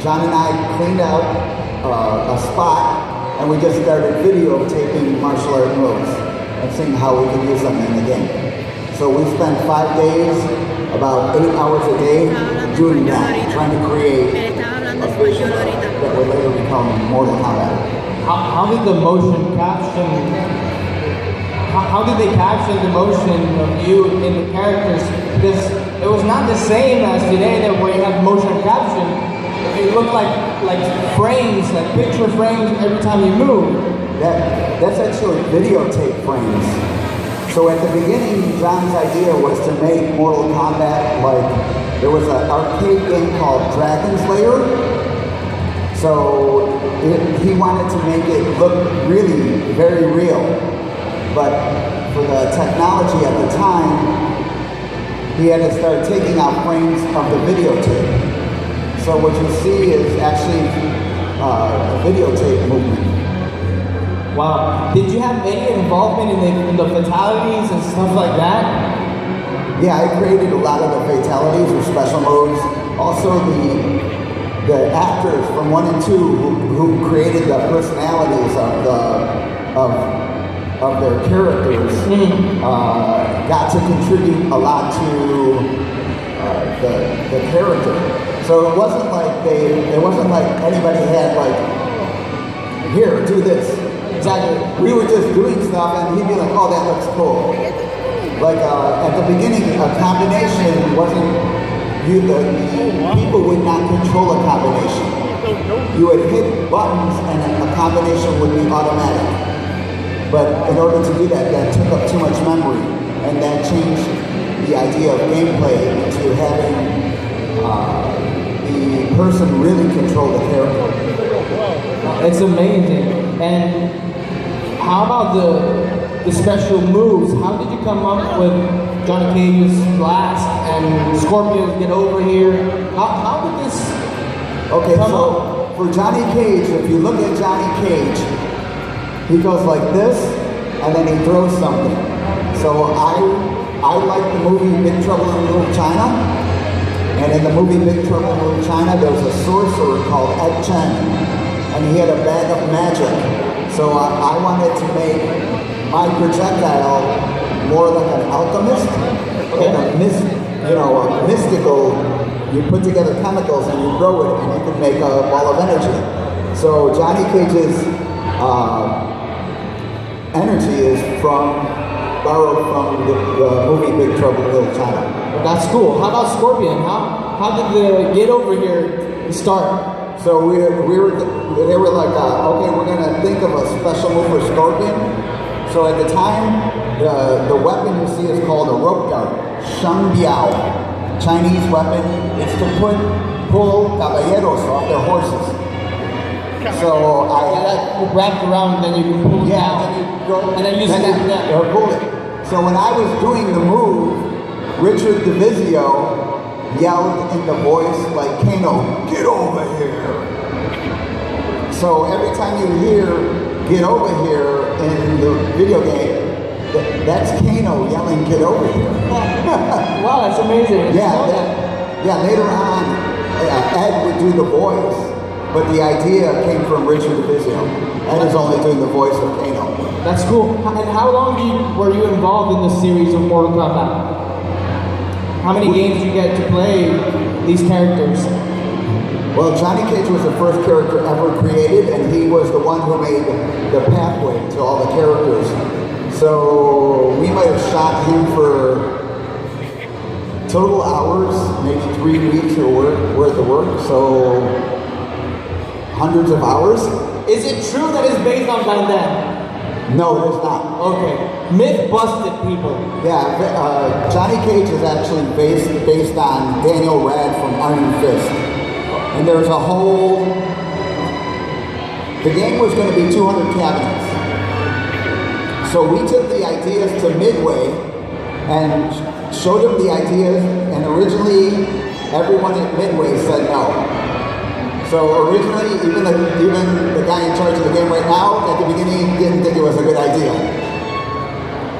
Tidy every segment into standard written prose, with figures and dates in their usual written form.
John and I cleaned out a spot, and we just started videotaping martial art moves and seeing how we could use them in the game. So we spent 5 days, about 8 hours a day, doing that, trying to create a visual that would later become Mortal Kombat. How did the motion caption, how did they capture the motion of you in the characters? Because it was not the same as today that where you have motion caption. It looked like frames, like picture frames every time you move. That's actually videotape frames. So at the beginning, John's idea was to make Mortal Kombat like, there was an arcade game called Dragon Slayer. So he wanted to make it look really very real. But for the technology at the time, he had to start taking out frames of the videotape. So what you see is actually a videotape movement. Wow. Did you have any involvement in the fatalities and stuff like that? Yeah, I created a lot of the fatalities or special moves. Also the actors from 1 and 2 who created the personalities of their characters got to contribute a lot to the character. So it wasn't like anybody had like, here, do this. Exactly. We were just doing stuff and he'd be like, oh, that looks cool. Like at the beginning, a combination wasn't, the people would not control a combination. You would hit buttons and a combination would be automatic. But in order to do that, that took up too much memory, and that changed the idea of gameplay into having the person really control the character. It's amazing. And how about the special moves? How did you come up with Johnny Cage's blast and Scorpion's get over here? How did this come up? For Johnny Cage, if you look at Johnny Cage, he goes like this, and then he throws something. So I like the movie Big Trouble in Little China, and in the movie Big Trouble in Little China, there was a sorcerer called Epicon, and he had a bag of magic. So I wanted to make my projectile more like an alchemist, like a mystical. You put together chemicals and you grow it, and you can make a ball of energy. So Johnny Cage's energy is borrowed from the movie Big Trouble in Little China. That's cool. How about Scorpion? How did the get over here start? So they were like, okay, we're gonna think of a special move for Scorpion. So at the time, the weapon you see is called a rope dart, Shang Biao, Chinese weapon. It's to pull caballeros off their horses. So I wrapped around, and then you can pull it down, and then use it. Or pull it. So when I was doing the move, Richard DeVizio yelled in the voice like Kano, get over here. So every time you hear get over here in the video game, that's Kano yelling get over here. Wow, that's amazing. Yeah, later on, Ed would do the voice, but the idea came from Richard DeVizio. Ed is only doing the voice of Kano. That's cool. And how long were you involved in the series of Mortal Kombat? How many games did you get to play these characters? Well, Johnny Cage was the first character ever created, and he was the one who made the pathway to all the characters. So we might have shot him for total hours, maybe 3 weeks worth of work, so hundreds of hours. Is it true that it's based on Vandam? No, it is not. Okay. Myth busted, people. Yeah, Johnny Cage is actually based on Daniel Rad from Iron Fist. And there's a whole... The game was going to be 200 cabinets. So we took the ideas to Midway and showed them the ideas, and originally everyone at Midway said no. So originally, even the guy in charge of the game right now, at the beginning, didn't think it was a good idea.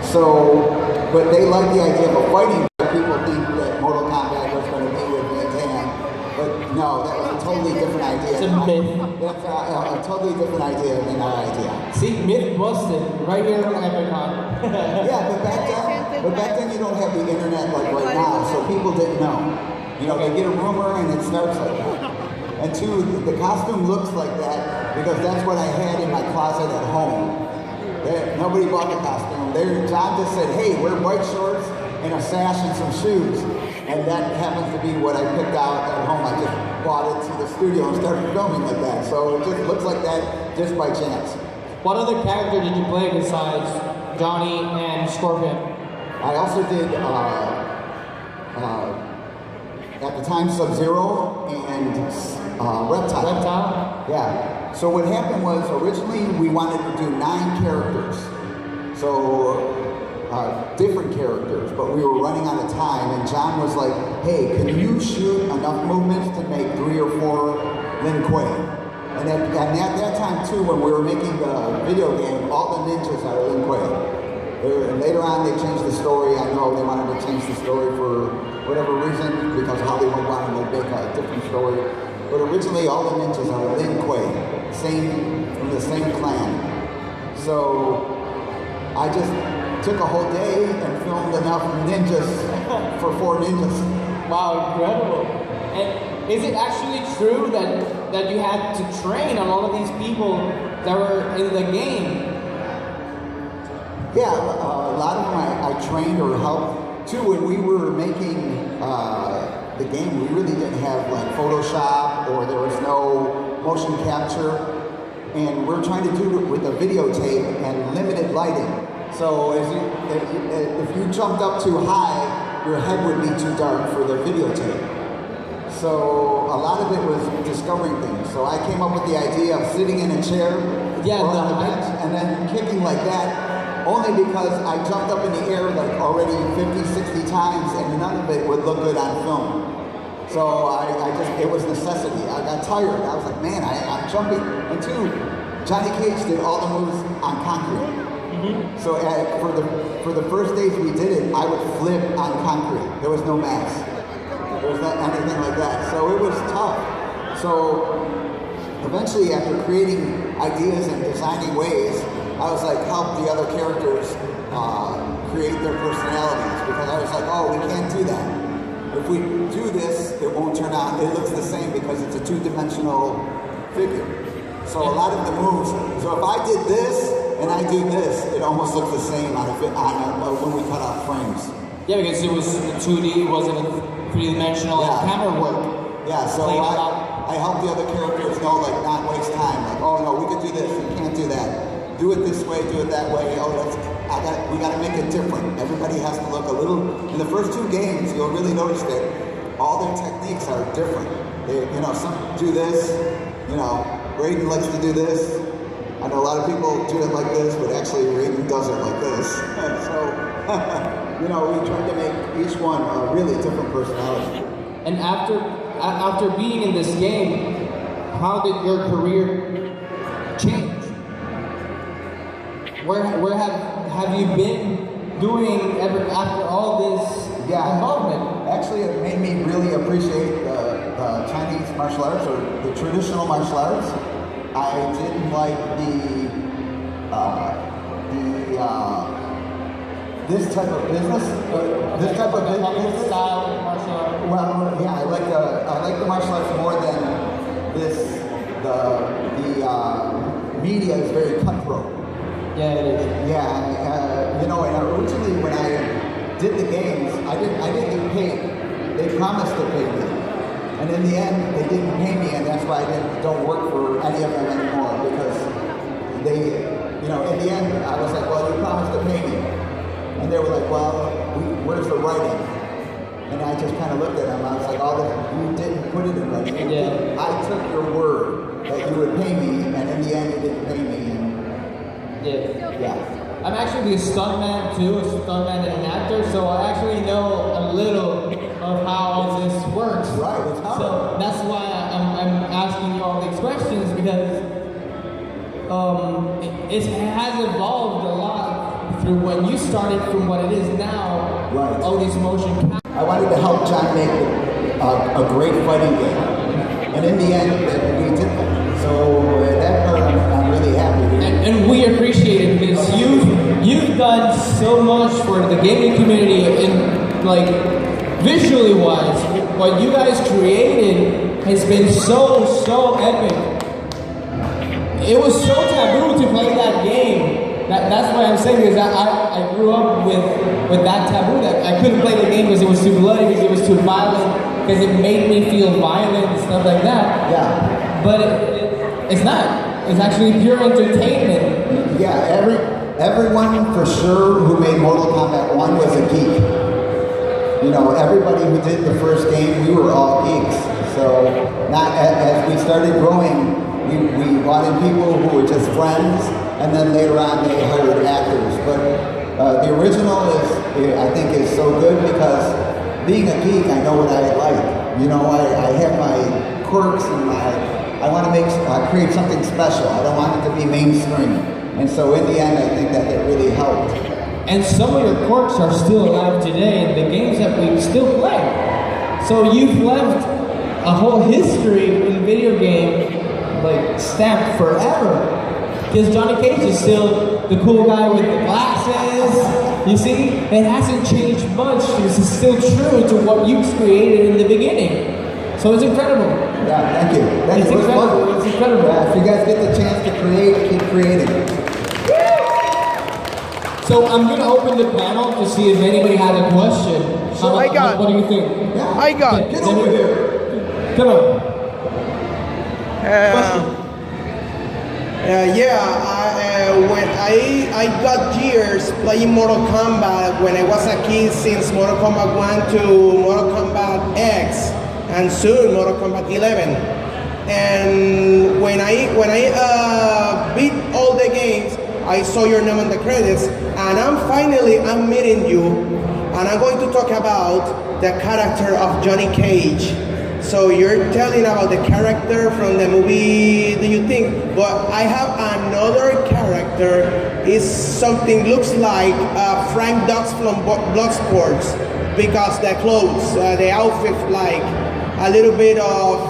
So, but they like the idea of a fighting. People think that Mortal Kombat was going to be with Van Damme, but No, that was a totally different idea. It's a myth. That's a totally different idea than our idea. See, myth busted right here on Epicon. Yeah, but back then you don't have the internet like right now, so people didn't know. You know, they get a rumor and it starts like that. And two, the costume looks like that because that's what I had in my closet at home. Nobody bought the costume. John just said, hey, wear white shorts and a sash and some shoes. And that happens to be what I picked out at home. I just brought it to the studio and started filming like that. So it just looks like that just by chance. What other character did you play besides Johnny and Scorpion? I also did, at the time, Sub-Zero and Reptile. Reptile? Yeah. So what happened was, originally we wanted to do 9 characters. So, different characters, but we were running out of time, and John was like, hey, can you shoot enough movements to make 3 or 4 Lin Kuei? And at that time, too, when we were making the video game, all the ninjas are Lin Kuei. And later on, they changed the story. I know they wanted to change the story for whatever reason, because Hollywood wanted to make a different story. But originally, all the ninjas are Lin Kuei, from the same clan. So I just took a whole day and filmed enough ninjas for 4 ninjas. Wow, incredible. And is it actually true that you had to train on all of these people that were in the game? Yeah, a lot of them I trained or helped. Too, when we were making the game, we really didn't have like Photoshop, or there was no motion capture. And we're trying to do it with a videotape and limited lighting. So if you jumped up too high, your head would be too dark for the videotape. So a lot of it was discovering things. So I came up with the idea of sitting in a chair or on a bench and then kicking like that, only because I jumped up in the air like already 50, 60 times and none of it would look good on film. So it was necessity. I got tired. I was like, man, I'm jumping. And two, Johnny Cage did all the moves on concrete. Mm-hmm. So for the first days we did it, I would flip on concrete. There was no mask. There was not anything like that. So it was tough. So eventually, after creating ideas and designing ways, I was like, help the other characters create their personalities, because I was like, oh, we can't do that. If we do this, it won't turn out, it looks the same because it's a 2-dimensional figure. So a lot of the moves, so if I did this and I do this, it almost looks the same when we cut out frames. Yeah, because it was 2D, it wasn't 3-dimensional camera work. Yeah, so I help the other characters know, like, not waste time. Like, oh no, we could do this, we can't do that. Do it this way, do it that way. Oh, we gotta make it different. Everybody has to look a little. In the first 2 games, you'll really notice that all their techniques are different. Some do this. Raiden likes to do this. I know a lot of people do it like this, but actually Raiden does it like this. So, we try to make each one a really different personality. And after being in this game, how did your career change? Where have you been doing after all this involvement? Actually, it made me really appreciate the Chinese martial arts, or the traditional martial arts. I didn't like this type of business. This type of business style martial arts. Well, yeah, I like the martial arts more than this. The media is very cutthroat. Yeah, it is. Yeah, and originally when I did the games, I didn't get paid. They promised to pay me, and in the end, they didn't pay me, and that's why I don't work for any of them anymore, because they, in the end, I was like, well, you promised to pay me, and they were like, well, where's the writing? And I just kind of looked at them. I was like, you didn't put it in writing. Yeah. I took your word that you would pay me, and in the end, you didn't pay me. Yeah. I'm actually a stuntman too, a stuntman and an actor, so I actually know a little of how all this works. Right, it's hard. So that's why I'm asking you all these questions, because it has evolved a lot through when you started from what it is now. Right. All these motion. I wanted to help John make a great fighting game. And in the end, we did that. So that part, I'm really happy with. And we appreciate it because you've done so much for the gaming community and like visually wise. What you guys created has been so epic. It was so taboo to play that game. That's what I'm saying is that I grew up with that taboo that I couldn't play the game because it was too bloody, because it was too violent, because it made me feel violent and stuff like that. Yeah. But it's not. It's actually pure entertainment. Yeah, everyone for sure who made Mortal Kombat 1 was a geek. You know, everybody who did the first game, we were all geeks. So as we started growing, we brought in people who were just friends, and then later on they hired actors. But the original I think is so good because being a geek, I know what I like. You know, I have my quirks and I want to create something special. I don't want it to be mainstream. And so in the end, I think that really helped. And some of your quirks are still alive today in the games that we still play. So you've left a whole history in video game like stamped forever. Because Johnny Cage is still the cool guy with the glasses. You see, it hasn't changed much. This is still true to what you created in the beginning. So it's incredible. Yeah, thank you. It's incredible. It's incredible. Yeah, if you guys get the chance to create, keep creating. So I'm going to open the panel to see if anybody has a question. So I got. What do you think? Yeah. I got. Get over here. Come on. When I got years playing Mortal Kombat when I was a kid, since Mortal Kombat 1 to Mortal Kombat X and soon Mortal Kombat 11. And when I beat all the games, I saw your name on the credits, and I'm meeting you, and I'm going to talk about the character of Johnny Cage. So you're telling about the character from the movie, do you think? But I have another character, is something looks like Frank Dux from Bloodsport, because the clothes, the outfit, like a little bit of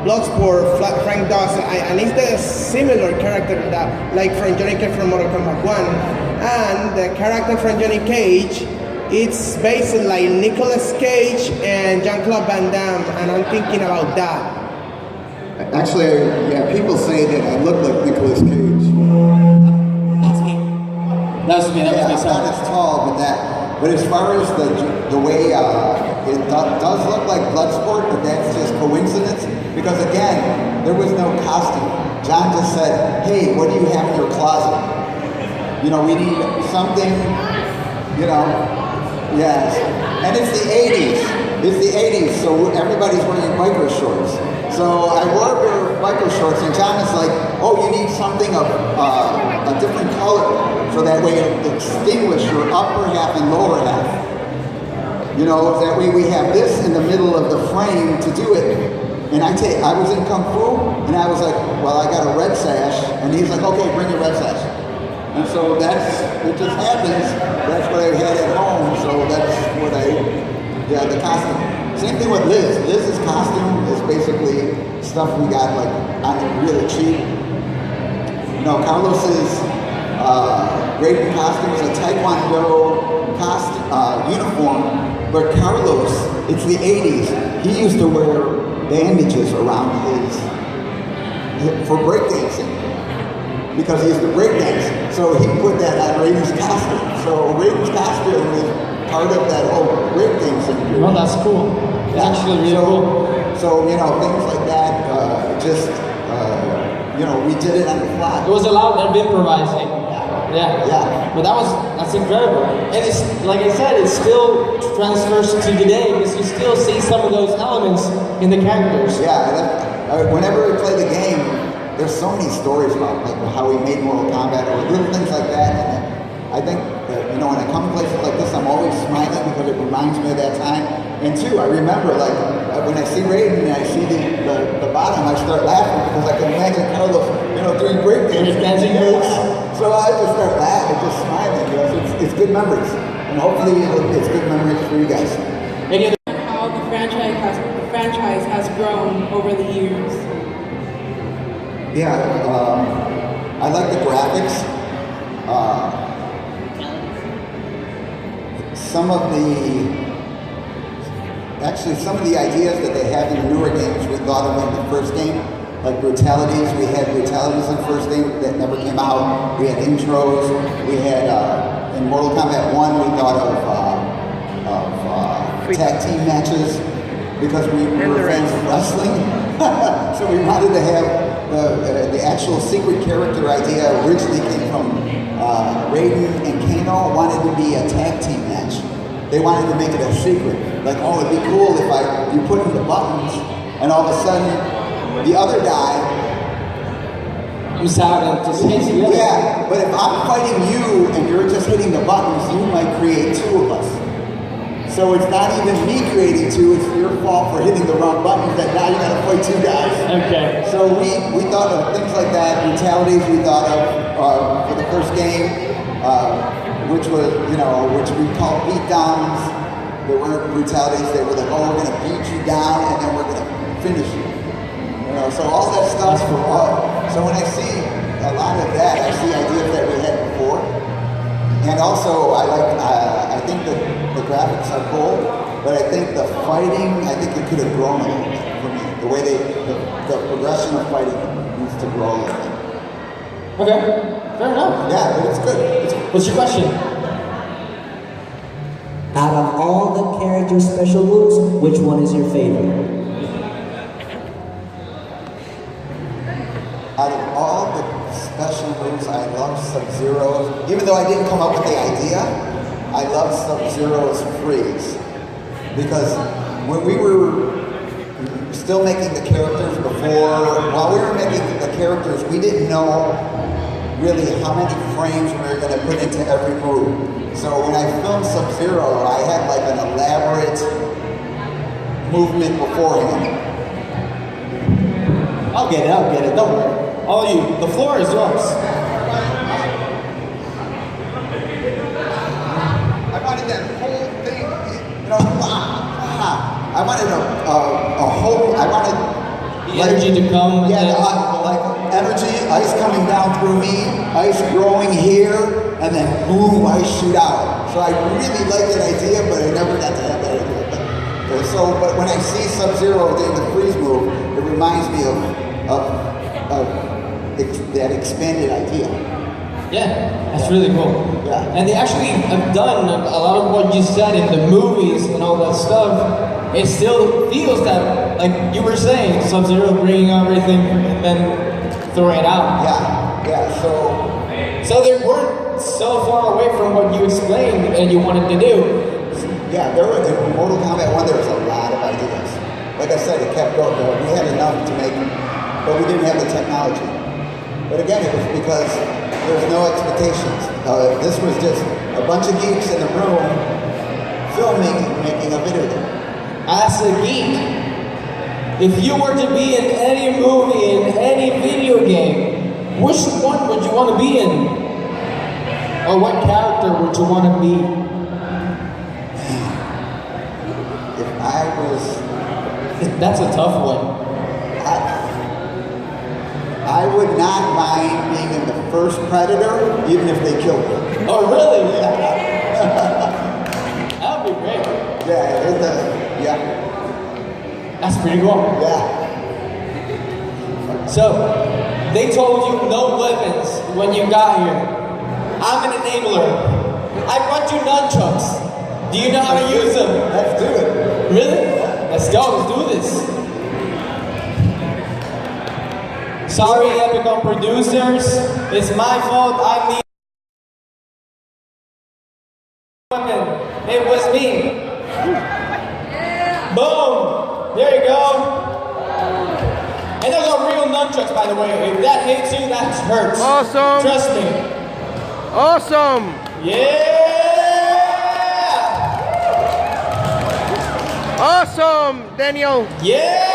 Bloodsport, Frank Dux, and it's the similar character that, like from Johnny Cage from Mortal Kombat 1, and the character from Johnny Cage, it's based like Nicolas Cage and Jean-Claude Vandam, and I'm thinking about that. Actually, yeah, people say that I look like Nicolas Cage. That's me. That was me. Yeah, not as tall, but as far as the way it does look like Bloodsport, but that's just coincidence. Because again, there was no costume. John just said, "Hey, what do you have in your closet? You know, we need something. You know." Yes, and it's the 80s. It's the 80s, so everybody's wearing biker shorts. So I wore a pair of biker shorts, and John is like, "Oh, you need something of a different color, so that way it'll distinguish your upper half and lower half. You know, that way we have this in the middle of the frame to do it." And I was in Kung Fu, and I was like, "Well, I got a red sash," and he's like, "Okay, bring your red sash." And so it just happens. That's what I had at home, so that's what the costume. Same thing with Liz. Liz's costume is basically stuff we got like on it really cheap. You know, Carlos's grading costume is a Taekwondo uniform, but Carlos, it's the 80s. He used to wear bandages around for breakdancing, because he used to breakdance. So he put that on Raiden's costume. So Raiden's costume is part of that whole breakdancing. Oh, that's cool. It's actually really cool. So, you know, things like that, you know, we did it on the fly. It was a lot of improvising. Yeah. But that's incredible. And it's, like I said, it still transfers to today because you still see some of those elements in the characters. Yeah, whenever we play the game, there's so many stories about like how we made Mortal Kombat or little things like that. And I think that, you know, when I come to places like this, I'm always smiling because it reminds me of that time. And two, I remember like when I see Raiden and I see the bottom, I start laughing because I can imagine Carlos, you know, doing breakdance. Dancing moves. So I just start laughing, just smiling because it's good memories. And hopefully it's good memories for you guys. Any other How the franchise has grown over over the years? Yeah, I like the graphics. Some of the ideas that they have in the newer games we thought of in the first game, like brutalities. We had brutalities in the first game that never came out. We had intros. We had in Mortal Kombat 1 we thought of tag team matches because we were fans of wrestling. So we wanted to have the actual secret character idea originally came from Raiden and Kano wanted to be a tag team match. They wanted to make it a secret. Like, oh, it'd be cool if you put in the buttons and all of a sudden the other guy comes out and just hits you. Yeah, but if I'm fighting you and you're just hitting the buttons, you might create two of us. So it's not even me creating two, it's your fault for hitting the wrong buttons that now you gotta fight two guys. Okay. So we thought of things like that, brutalities we thought of for the first game, which was, which we called beatdowns. They weren't brutalities, they were like, oh, we're gonna beat you down and then we're gonna finish you. So all that stuff. So when I see a lot of that, I see ideas that we had before. And also, I think that the graphics are cool, but I think the fighting, I think it could have grown a little bit for me. The way the progression of fighting needs to grow a little bit. Okay, fair enough. Yeah, but it's good. What's your question? Out of all the character special moves, which one is your favorite? Out of all the special moves, I love Sub-Zero's. Even though I didn't come up with the idea, I love Sub-Zero's freeze. Because when we were still making the characters while we were making the characters, we didn't know really how many frames we were going to put into every move. So when I filmed Sub-Zero, I had like an elaborate movement beforehand. I'll get it, don't worry. All of you, the floor is yours. I wanted that whole thing, I wanted The energy to come. like energy, ice coming down through me, ice growing here, and then boom, ice shoot out. So I really liked that idea, but I never got to have that idea. But when I see Sub-Zero doing the freeze move, it reminds me of that expanded idea. Yeah, that's really cool. Yeah. And they actually have done a lot of what you said in the movies and all that stuff. It still feels that, like you were saying, Sub-Zero bringing everything and then throwing it out. Yeah, So they weren't so far away from what you explained and you wanted to do. Yeah, in Mortal Kombat 1, there was a lot of ideas. Like I said, it kept going. We had enough to make, but we didn't have the technology. But again, it was because there was no expectations. This was just a bunch of geeks in a room filming and making a video game. As a geek, if you were to be in any movie, in any video game, which one would you want to be in? Or what character would you want to be? If I was... That's a tough one. I would not mind being in the first Predator, even if they killed me. Oh, really? That would be great. Yeah. That's pretty cool. Yeah. So, they told you no weapons when you got here. I'm an enabler. I brought you nunchucks. Do you know how to use them? Let's do it. Really? Let's go, let's do this. Sorry, Epicon producers. It's my fault. I'm the weapon. It was me. Boom! There you go. And those are real nunchucks, by the way. If that hits you, that hurts. Awesome. Trust me. Awesome. Yeah! Awesome, Daniel. Yeah!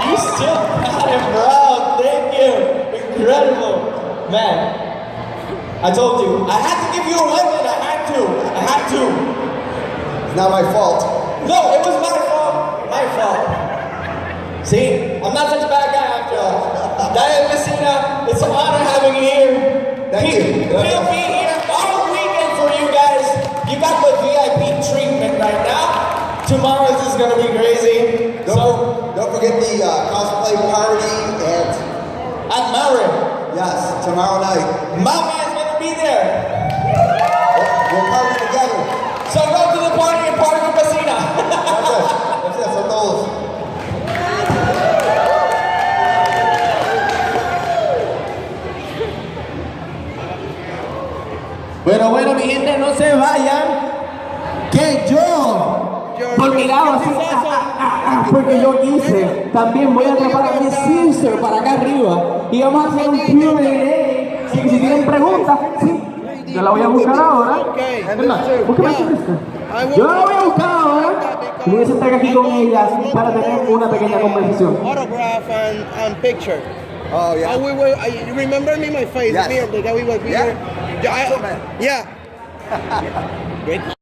You still got it, bro. Thank you. Incredible. Man, I told you. I had to give you a weapon. I had to. It's not my fault. No, it was my fault. My fault. See, I'm not such a bad guy after all. Diane Pesina, it's an honor having you here. Thank you. We'll be here all weekend for you guys. You got the VIP treatment right now. Tomorrow's is gonna be crazy. Don't forget the cosplay party at Marin. Yes, tomorrow night. My man's gonna be there. We'll party together. So go to the party and party with Pesina. That's it, son todos. Bueno, mi gente, no se vayan. Que yo, por mi lado así, porque yo quise, también voy a atrapar a mi sister para acá arriba. Y vamos a hacer un Q&A. Así que si tienen preguntas, sí, yo la voy a buscar ahora. Búsqueme a tu sister. Yo la voy a buscar ahora. Y voy a sentar aquí con ella para tener una pequeña conversación. Autograph and picture. Oh, yeah. We were, you remember me, my face? Yes. Here, that we were here. Yeah. Yeah. Great.